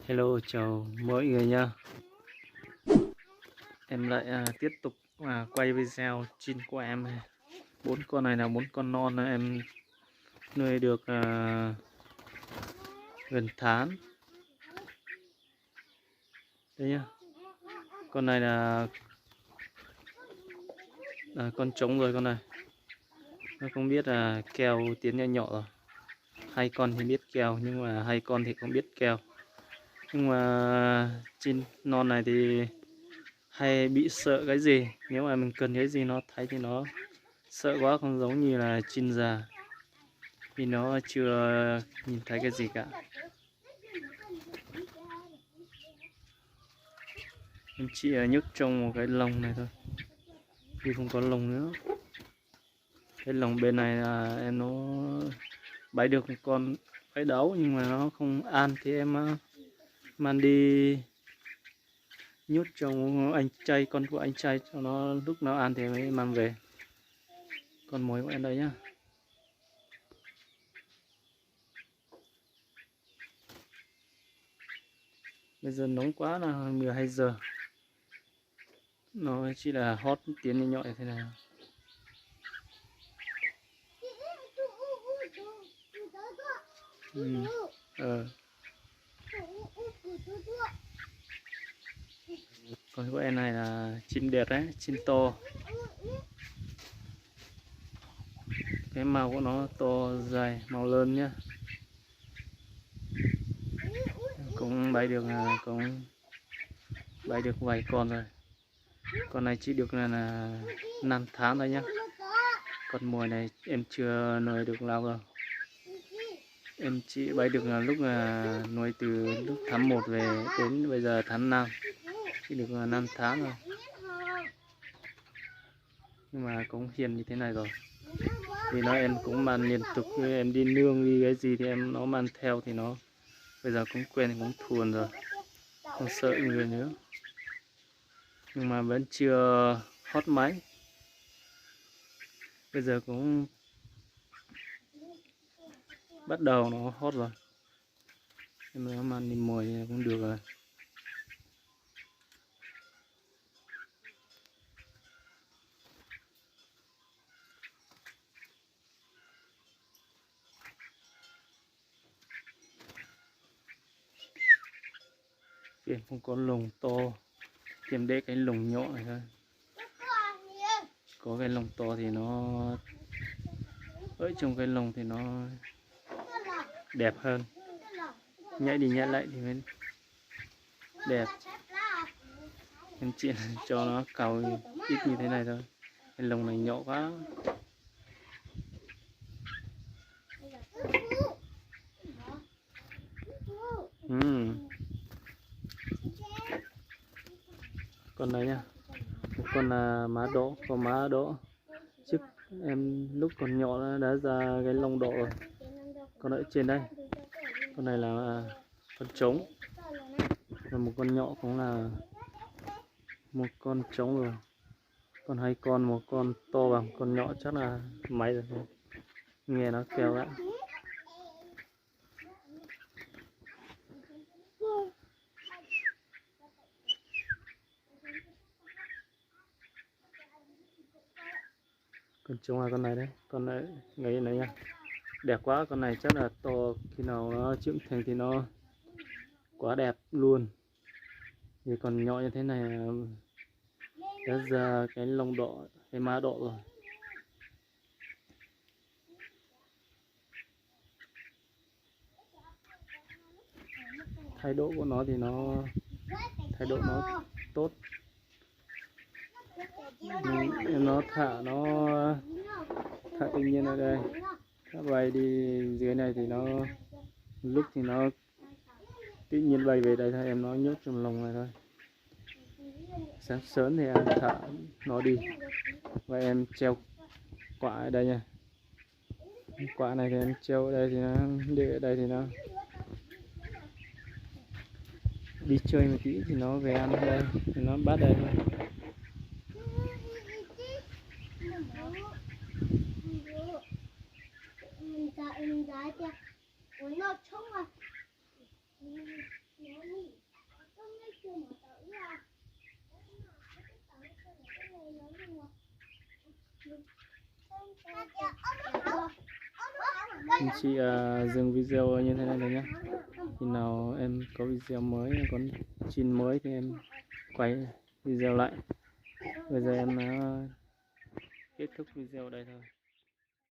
Hello, chào mọi người nha. Em lại tiếp tục quay video chin của em. Bốn con này là bốn con non em nuôi được gần tháng. Đây nhá. Con này là con trống rồi con này. Nó không biết là kèo tiến nhỏ nhỏ rồi. Hai con thì biết kèo nhưng mà hai con thì không biết kèo. Nhưng mà chin non này thì hay bị sợ cái gì, nếu mà mình cần cái gì nó thấy thì nó sợ quá, không giống như là chin già vì nó chưa nhìn thấy cái gì cả. Em chỉ nhức trong một cái lồng này thôi vì không có lồng nữa. Cái lồng bên này là em nó bẫy được một con bẫy đấu nhưng mà nó không ăn thì em mang đi nhốt trong anh chay, con của anh chay cho nó lúc nào ăn thì mới mang về. Con mồi của em đây nhá. Bây giờ nóng quá là 12 giờ. Nó chỉ là hot tiến nhỏ như thế này. Còn của em này là chim đẹp đấy, chim to. Cái màu của nó to dài, màu lớn nhá. Cũng bay được vài con rồi. Con này chỉ được là 5 tháng thôi nhá. Con mồi này em chưa nuôi được lâu rồi. Em chỉ bay được là lúc nuôi từ lúc tháng 1 về đến bây giờ tháng 5. Chỉ được 5 tháng rồi. Nhưng mà cũng hiền như thế này rồi. Vì nó em cũng mang liên tục, em đi nương đi cái gì thì nó mang theo thì nó bây giờ cũng quen, cũng thuần rồi, không sợ người nữa. Nhưng mà vẫn chưa hot máy. Bây giờ cũng bắt đầu nó hot rồi. Em nó mang đi mồi cũng được rồi. Em không có lồng to, em để cái lồng nhỏ này thôi. Có cái lồng to thì nó ở trong cái lồng thì nó đẹp hơn, nhảy đi nhảy lại thì mới đẹp. Em chỉ cho nó cầu ít như thế này thôi, cái lồng này nhỏ quá. Con này nha, một con là má đỏ, con má đỏ trước em lúc còn nhỏ đã ra cái lông đỏ rồi. Con ở trên đây, con này là con trống, và một con nhỏ cũng là một con trống rồi. Còn hai con, một con to bằng con nhỏ chắc là máy rồi, nghe nó kêu đã. Con trống là con này đấy, con này ngay này nha, đẹp quá. Con này chắc là to, khi nào nó trưởng thành thì nó quá đẹp luôn. Vì còn nhỏ như thế này đã ra cái lông đỏ, cái má đỏ rồi. Thái độ của nó thì thái độ nó tốt. Nó thả tự nhiên ở đây, nó bay đi dưới này thì nó lúc thì nó tự nhiên bay về đây thôi, em nó nhốt trong lồng này thôi. Sáng sớm thì em thả nó đi và em treo quả ở đây nha. Quả này thì em treo ở đây thì nó để ở đây thì nó đi chơi một tí thì nó về ăn ở đây thì nó bắt đây thôi. Anh chị dừng video như thế này thôi nhé. Khi nào em có video mới, con chin mới thì em quay video lại. Bây giờ em kết thúc video đây thôi.